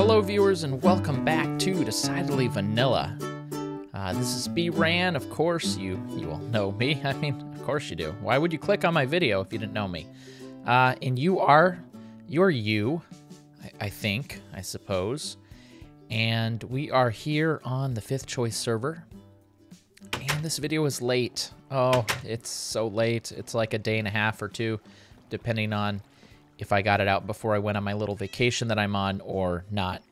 Hello viewers and welcome back to Decidedly Vanilla. This is bRanN, of course you all know me. I mean, of course you do. Why would you click on my video if you didn't know me? And you're you, I think, I suppose. And we are here on the 5th choice server. And this video is late. Oh, it's so late. It's like a day and a half or two, depending on if I got it out before I went on my little vacation that I'm on or not.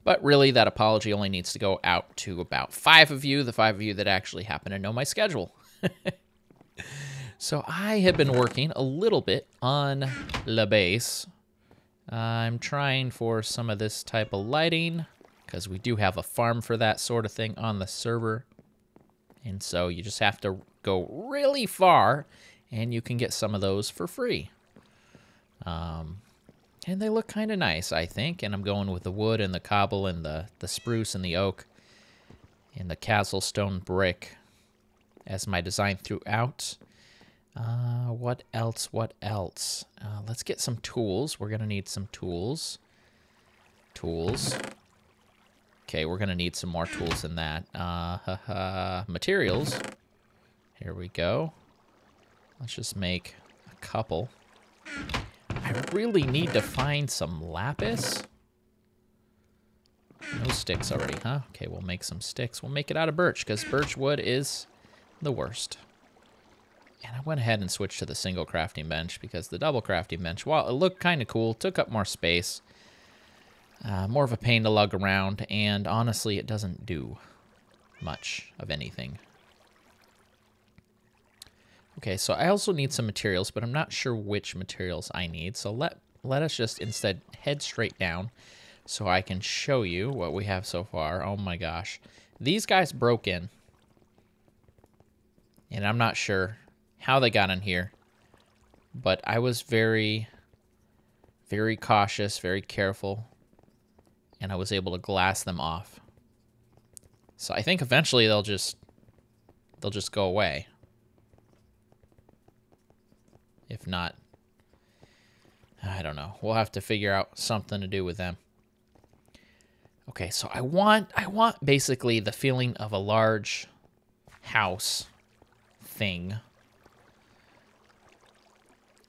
But really, that apology only needs to go out to about 5 of you, the 5 of you that actually happen to know my schedule. So I have been working a little bit on La Base. I'm trying for some of this type of lighting, because we do have a farm for that sort of thing on the server. And so you just have to go really far, and you can get some of those for free. And they look kind of nice, I think. And I'm going with the wood and the cobble and the spruce and the oak and the castle stone brick as my design throughout. What else? Let's get some tools. We're going to need some tools. Okay, we're going to need some more tools than that. Materials. Here we go. Let's just make a couple. I really need to find some lapis. No sticks already, huh? Okay, we'll make some sticks. We'll make it out of birch, because birch wood is the worst. And I went ahead and switched to the single crafting bench, because the double crafting bench, while it looked kind of cool, took up more space. More of a pain to lug around, and honestly, it doesn't do much of anything. Okay, so I also need some materials, but I'm not sure which materials I need. So let us just instead head straight down so I can show you what we have so far. Oh my gosh. These guys broke in. And I'm not sure how they got in here. But I was very, very cautious, very careful. And I was able to glass them off. So I think eventually they'll just go away. If not, I don't know. We'll have to figure out something to do with them. Okay, so I want basically the feeling of a large house thing.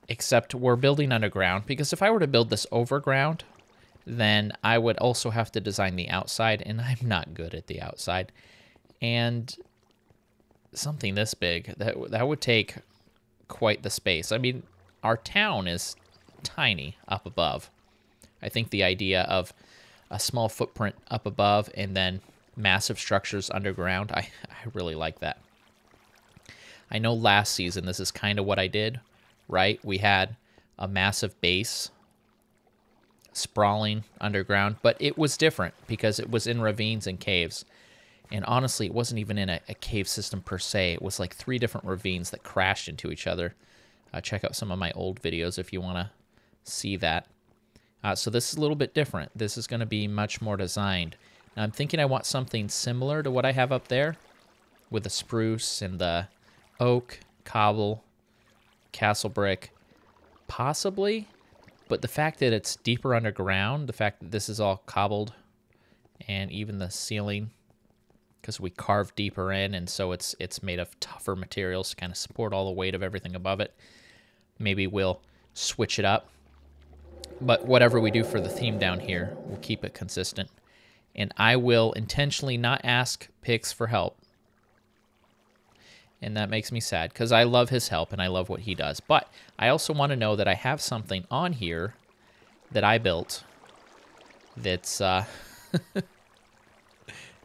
Except we're building underground, because if I were to build this overground, then I would also have to design the outside, and I'm not good at the outside. And something this big, that would take quite the space. I mean, our town is tiny up above. I think the idea of a small footprint up above and then massive structures underground, I really like that. I know last season this is kind of what I did, right? We had a massive base sprawling underground, but it was different because it was in ravines and caves. And honestly, it wasn't even in a cave system per se. It was like 3 different ravines that crashed into each other. Check out some of my old videos if you want to see that. So this is a little bit different. This is going to be much more designed. Now I'm thinking I want something similar to what I have up there with the spruce and the oak, cobble, castle brick, possibly. But the fact that it's deeper underground, the fact that this is all cobbled, and even the ceiling, because we carved deeper in, and so it's made of tougher materials to kind of support all the weight of everything above it. Maybe we'll switch it up. But whatever we do for the theme down here, we'll keep it consistent. And I will intentionally not ask Pix for help. And that makes me sad, because I love his help and I love what he does. But I also want to know that I have something on here that I built that's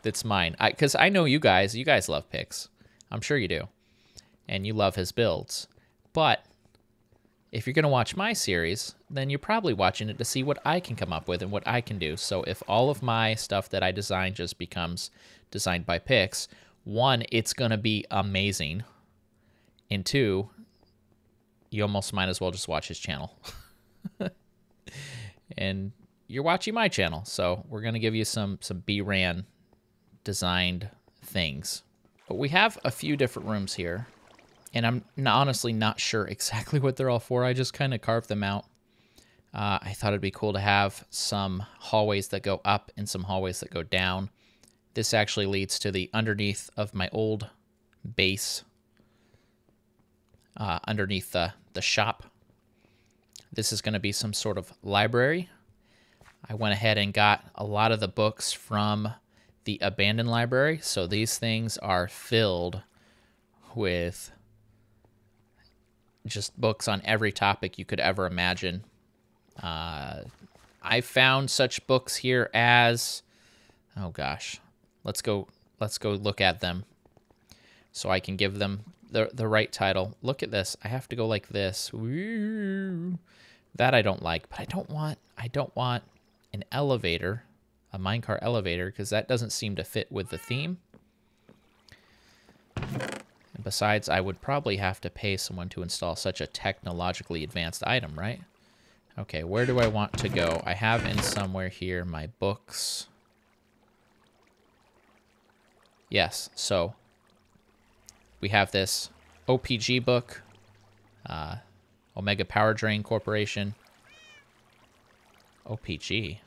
that's mine. Because I know you guys love Pix. I'm sure you do. And you love his builds. But if you're going to watch my series, then you're probably watching it to see what I can come up with and what I can do. So if all of my stuff that I design just becomes designed by Pix, 1, it's going to be amazing. And 2, you almost might as well just watch his channel. And you're watching my channel. So we're going to give you some bRanN designed things. But we have a few different rooms here, and I'm honestly not sure exactly what they're all for. I just kind of carved them out. I thought it'd be cool to have some hallways that go up and some hallways that go down. This actually leads to the underneath of my old base, underneath the shop. This is going to be some sort of library. I went ahead and got a lot of the books from the abandoned library, so these things are filled with just books on every topic you could ever imagine. I found such books here as, oh gosh, let's go look at them so I can give them the right title. Look at this. I have to go like this. Woo. That I don't like, but I don't want an elevator, a minecart elevator, because that doesn't seem to fit with the theme. And besides, I would probably have to pay someone to install such a technologically advanced item, right? Okay, where do I want to go? I have in somewhere here my books. Yes, so we have this OPG book, Omega Power Drain Corporation. OPG?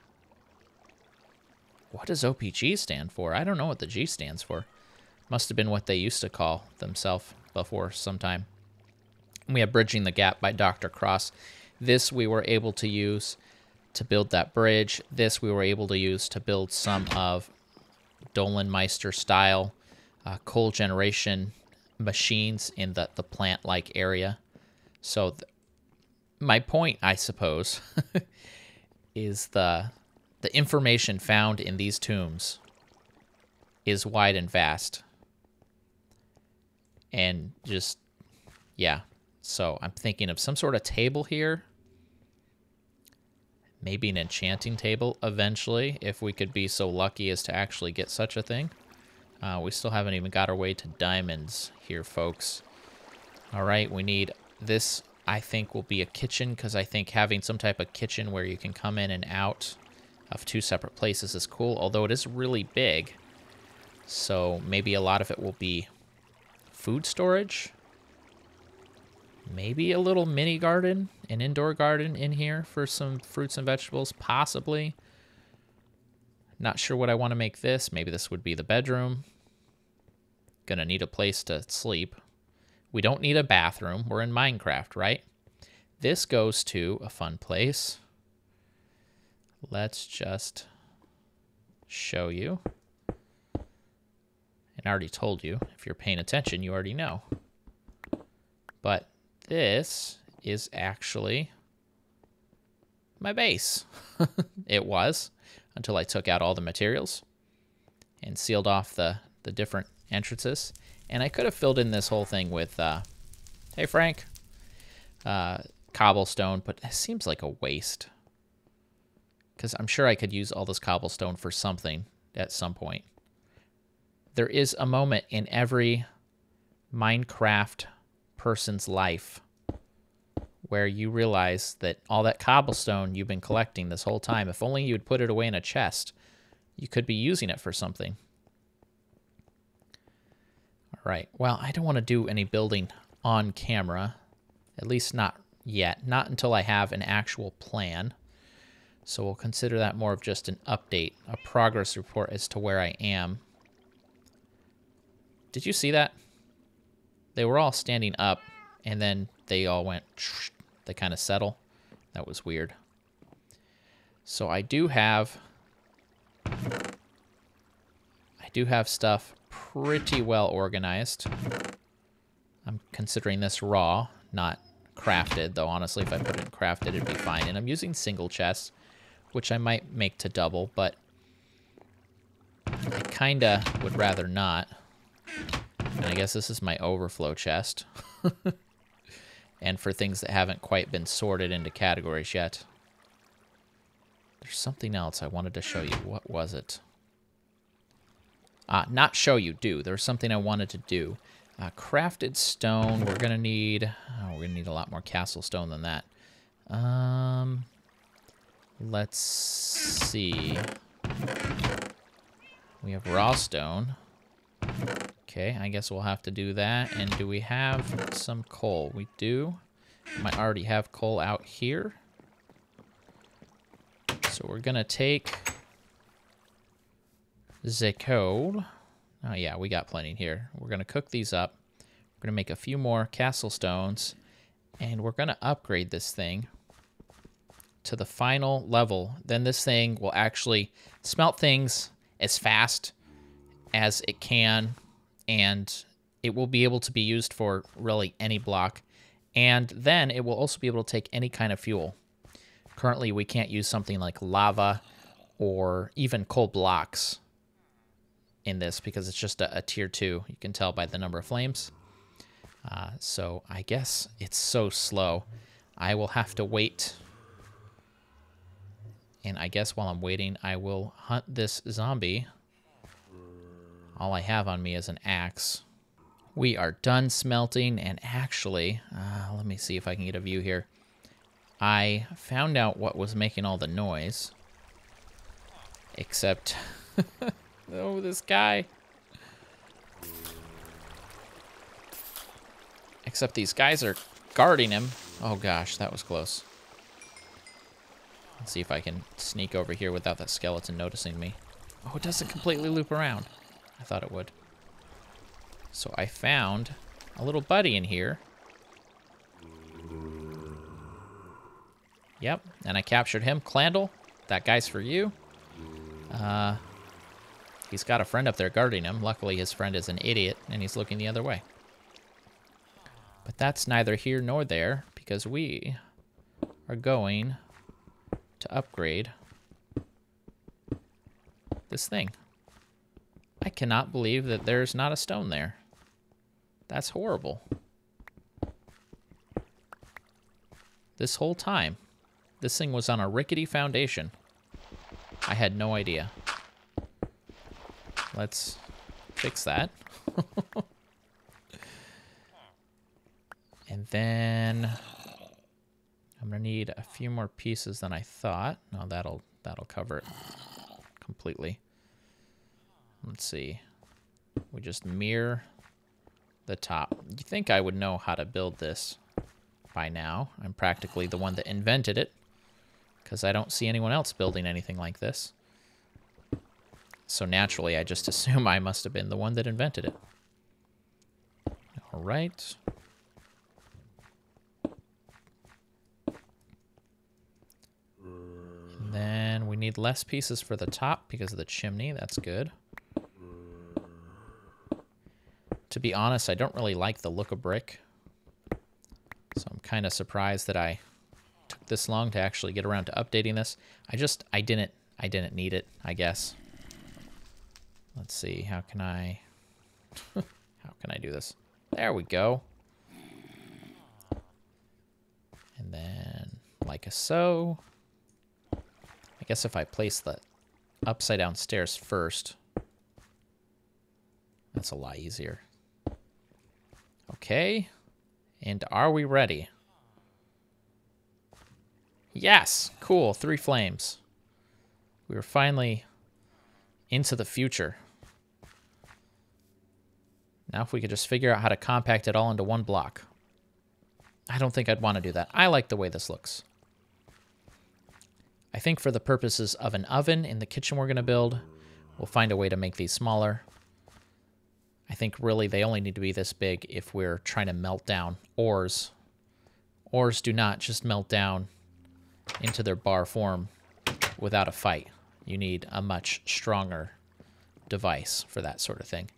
What does OPG stand for? I don't know what the G stands for. Must have been what they used to call themselves before sometime. We have Bridging the Gap by Dr. Cross. This we were able to use to build that bridge. This we were able to use to build some of Dolenmeister style coal generation machines in the plant-like area. So my point, I suppose, is the information found in these tombs is wide and vast. And just, yeah. So I'm thinking of some sort of table here. Maybe an enchanting table eventually, if we could be so lucky as to actually get such a thing. We still haven't even got our way to diamonds here, folks. All right, we need this, I think, will be a kitchen, because I think having some type of kitchen where you can come in and out of two separate places is cool, although it is really big. So maybe a lot of it will be food storage. Maybe a little mini garden, an indoor garden in here for some fruits and vegetables, possibly. Not sure what I want to make this. Maybe this would be the bedroom. Gonna need a place to sleep. We don't need a bathroom. We're in Minecraft, right? This goes to a fun place. Let's just show you. And I already told you. If you're paying attention, you already know. But this is actually my base. It was, until I took out all the materials and sealed off the different entrances. And I could have filled in this whole thing with, hey Frank, cobblestone, but it seems like a waste. Because I'm sure I could use all this cobblestone for something at some point. There is a moment in every Minecraft person's life where you realize that all that cobblestone you've been collecting this whole time, if only you'd put it away in a chest, you could be using it for something. All right, well, I don't want to do any building on camera, at least not yet, not until I have an actual plan. So we'll consider that more of just an update, a progress report as to where I am. Did you see that? They were all standing up, and then they all went, they kind of settle. That was weird. So I do have stuff pretty well organized. I'm considering this raw, not crafted, though honestly if I put it in crafted it'd be fine. And I'm using single chests, which I might make to double, but I kinda would rather not. And I guess this is my overflow chest. And for things that haven't quite been sorted into categories yet. There's something else I wanted to show you. What was it? Not show you, do. There was something I wanted to do. Crafted stone, we're gonna need a lot more castle stone than that. Let's see. We have raw stone. Okay, I guess we'll have to do that. And do we have some coal? We do. Might already have coal out here. So we're going to take the coal. Oh, yeah, we got plenty here. We're going to cook these up. We're going to make a few more castle stones. And we're going to upgrade this thing to the final level. Then this thing will actually smelt things as fast as it can. And it will be able to be used for really any block. And then it will also be able to take any kind of fuel. Currently, we can't use something like lava or even coal blocks in this because it's just a tier 2. You can tell by the number of flames. So I guess it's so slow. I will have to wait. And I guess while I'm waiting, I will hunt this zombie. All I have on me is an axe. We are done smelting, and actually, let me see if I can get a view here. I found out what was making all the noise. Except... oh, this guy. Except these guys are guarding him. Oh gosh, that was close. Let's see if I can sneak over here without that skeleton noticing me. Oh, it doesn't completely loop around. I thought it would. So I found a little buddy in here. Yep, and I captured him. Clandle, that guy's for you. He's got a friend up there guarding him. Luckily, his friend is an idiot, and he's looking the other way. But that's neither here nor there, because we are going to upgrade this thing. I cannot believe that there's not a stone there. That's horrible. This whole time, this thing was on a rickety foundation. I had no idea. Let's fix that. And then I'm gonna need a few more pieces than I thought. No, that'll cover it completely. Let's see. We just mirror the top. You think I would know how to build this by now? I'm practically the one that invented it, because I don't see anyone else building anything like this. So naturally, I just assume I must have been the one that invented it. All right. And then we need less pieces for the top because of the chimney. That's good. To be honest, I don't really like the look of brick. So I'm kind of surprised that I took this long to actually get around to updating this. I didn't need it, I guess. Let's see, how can I do this? There we go. And then, like so. I guess if I place the upside down stairs first, that's a lot easier. Okay, and are we ready? Yes, cool, 3 flames. We were finally into the future. Now if we could just figure out how to compact it all into one block. I don't think I'd want to do that. I like the way this looks. I think for the purposes of an oven in the kitchen we're going to build, we'll find a way to make these smaller. I think really they only need to be this big if we're trying to melt down ores. Ores do not just melt down into their bar form without a fight. You need a much stronger device for that sort of thing.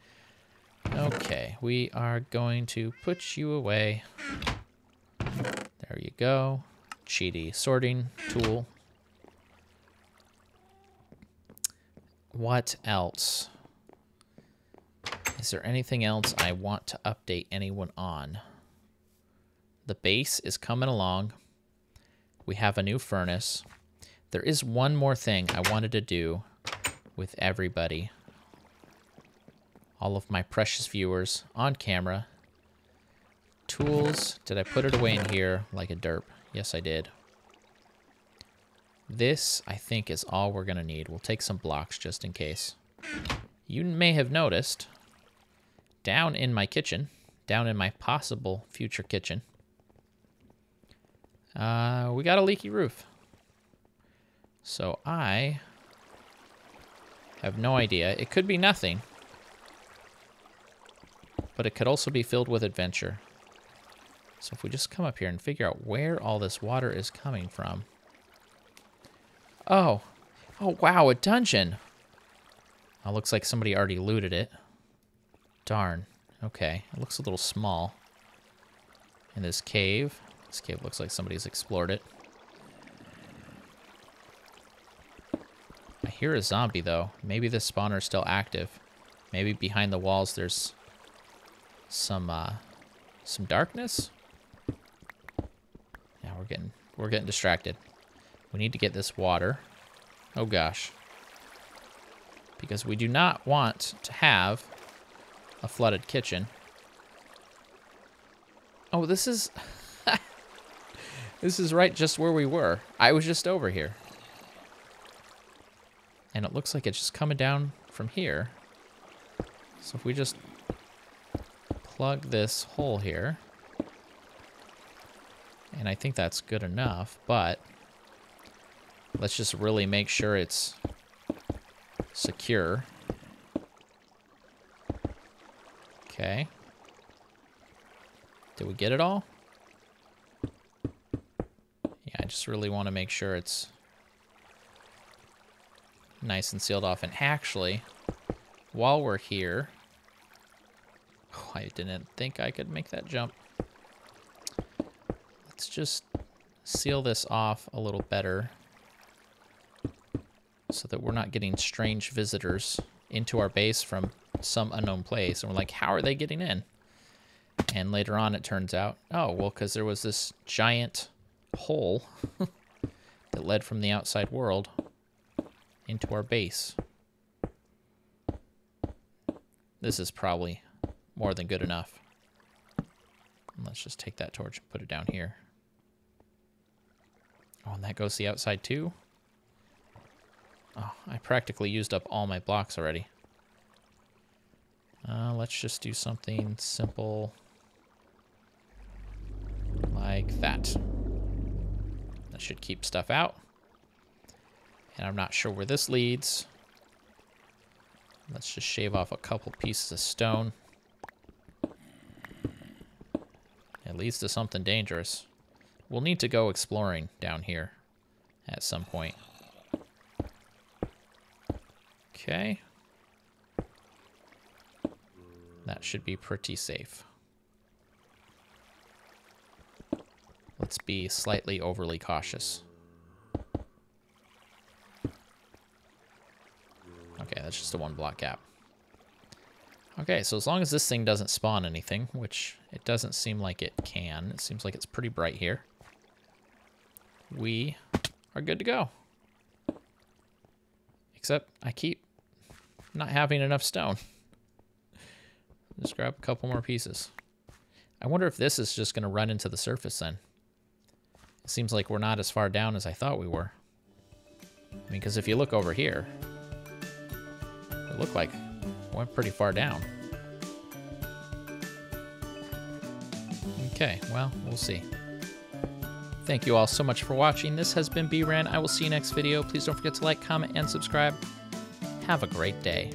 Okay, we are going to put you away. There you go. Cheaty sorting tool. What else? Is there anything else I want to update anyone on? The base is coming along. We have a new furnace. There is one more thing I wanted to do with everybody. All of my precious viewers on camera. Tools. Did I put it away in here like a derp? Yes, I did. This, I think, is all we're going to need. We'll take some blocks just in case. You may have noticed, down in my kitchen, down in my possible future kitchen, we got a leaky roof. So I have no idea. It could be nothing, but it could also be filled with adventure. So if we just come up here and figure out where all this water is coming from. Oh. Oh, wow, a dungeon. Oh, looks like somebody already looted it. Darn. Okay, it looks a little small. In this cave. This cave looks like somebody's explored it. I hear a zombie, though. Maybe this spawner is still active. Maybe behind the walls there's some darkness. Yeah, we're getting distracted. We need to get this water. Oh gosh. Because we do not want to have a flooded kitchen. Oh, this is this is right just where we were. I was just over here. And it looks like it's just coming down from here. So if we just plug this hole here, and I think that's good enough, but let's just really make sure it's secure. Okay. Did we get it all? Yeah, I just really want to make sure it's nice and sealed off. And actually, while we're here, oh, I didn't think I could make that jump. Let's just seal this off a little better so that we're not getting strange visitors into our base from some unknown place. And we're like, how are they getting in? And later on it turns out, oh, well, because there was this giant hole that led from the outside world into our base. This is probably more than good enough. And let's just take that torch and put it down here. Oh, and that goes the outside too? Oh, I practically used up all my blocks already. Let's just do something simple like that. That should keep stuff out. And I'm not sure where this leads. Let's just shave off a couple pieces of stone. It leads to something dangerous. We'll need to go exploring down here at some point. Okay. That should be pretty safe. Let's be slightly overly cautious. Okay, that's just a 1 block gap. Okay, so as long as this thing doesn't spawn anything, which it doesn't seem like it can, it seems like it's pretty bright here, we are good to go. Except I keep not having enough stone. Just grab a couple more pieces. I wonder if this is just going to run into the surface then. It seems like we're not as far down as I thought we were. I mean, because if you look over here, it looked like we went pretty far down. Okay, well, we'll see. Thank you all so much for watching. This has been bRanN. I will see you next video. Please don't forget to like, comment, and subscribe. Have a great day.